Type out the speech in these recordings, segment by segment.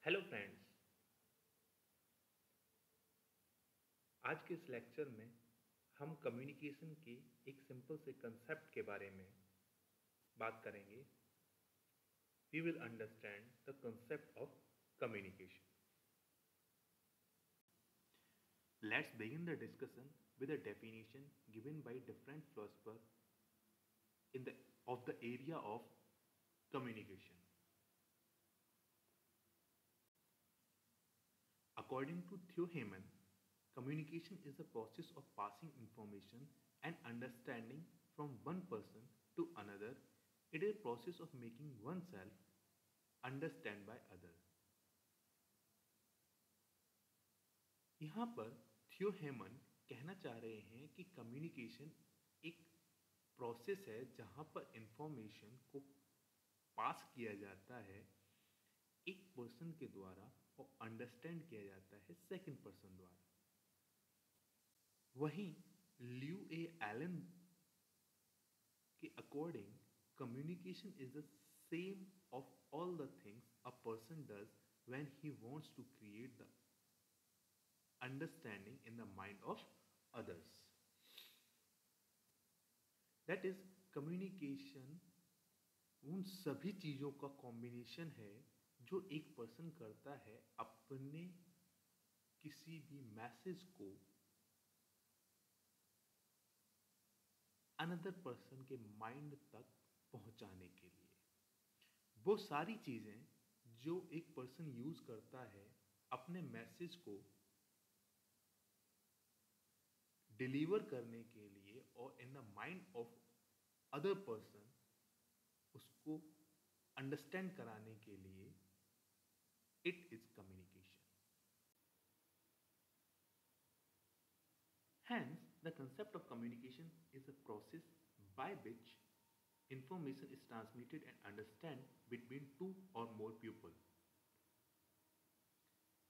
Hello friends. आज के इस लेक्चर में हम कम्युनिकेशन के एक सिंपल से कंसेप्ट के बारे में बात करेंगे। We will understand the concept of communication. Let's begin the discussion with a definition given by different philosopher in the of the area of communication. According to Theo Heyman, communication is the process of passing information and understanding from one person to another. It is a process of making oneself understand by others. यहाँ पर थियो हेमन कहना चाह रहे हैं कि communication एक process है जहाँ पर इंफॉर्मेशन को पास किया जाता है एक पर्सन के द्वारा और अंडरस्टैंड किया जाता है सेकंड पर्सन द्वारा। वहीं ल्यू ए एलन के according communication is the sum of all the things a person does when he wants to create the understanding in the mind of others. That is communication उन सभी चीज़ों का combination है जो एक person करता है अपने किसी भी मैसेज को अनदर पर्सन के माइंड तक पहुंचाने के लिए। वो सारी चीज़ें जो एक पर्सन यूज करता है अपने मैसेज को डिलीवर करने के लिए और इन the mind of other person उसको अंडरस्टैंड कराने के लिए, it is communication. Hence, the concept of communication is a process by which information is transmitted and understood between two or more people.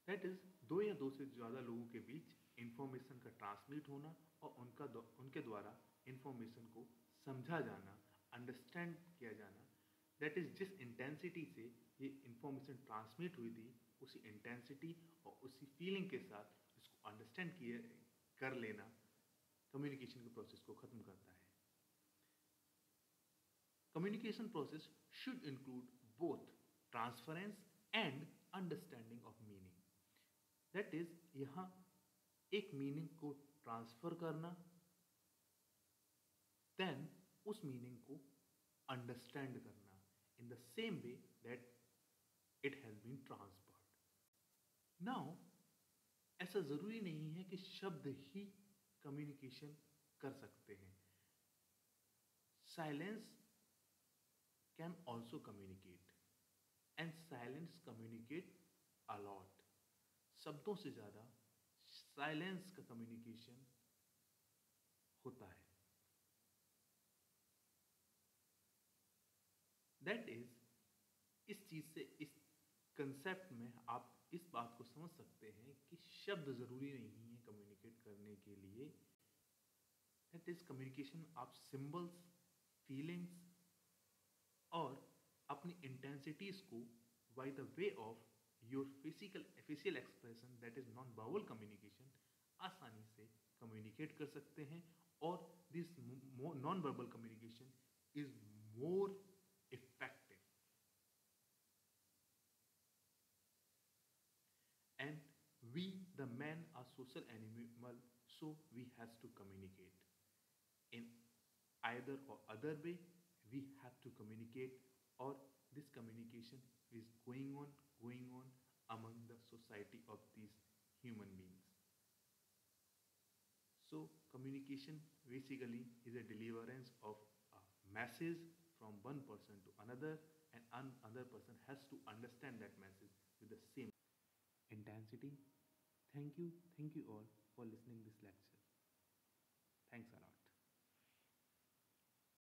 That is, दो या दो से ज़्यादा लोगों के बीच इंफॉर्मेशन का ट्रांसमिट होना और उनके द्वारा इंफॉर्मेशन को समझा जाना, अंडरस्टैंड किया जाना। दैट इज जिस इंटेंसिटी से ये इंफॉर्मेशन ट्रांसमिट हुई थी उसी इंटेंसिटी और उसी फीलिंग के साथ इसको अंडरस्टैंड कर लेना कम्युनिकेशन के प्रोसेस को खत्म करता है। Communication process should include both transference and understanding of meaning. That is यहां एक मीनिंग को ट्रांसफर करना, देन उस मीनिंग को अंडरस्टैंड करना in the same way that it has been transferred. Now ऐसा जरूरी नहीं है कि शब्द ही कम्युनिकेशन कर सकते हैं। Silence can also communicate and silence communicate a lot. शब्दों से ज़्यादा साइलेंस का कम्युनिकेशन होता है। दैट इज इस चीज़ से, इस कंसेप्ट में आप इस बात को समझ सकते हैं कि शब्द ज़रूरी नहीं है कम्युनिकेट करने के लिए। दैट इज कम्युनिकेशन आप सिंबल्स, फीलिंग्स और अपनी इंटेंसिटीज को by the way of your facial expression, that is non verbal communication, आसानी से कम्युनिकेट कर सकते हैं। और this non verbal communication is more effective. And we, the men, are social animal, so we has to communicate. In either or other way, we have to communicate, or this communication is going on among the society of these human beings. So communication basically is a deliverance of a message from one person to another, and another person has to understand that message with the same intensity. Thank you all for listening this lecture. Thanks a lot.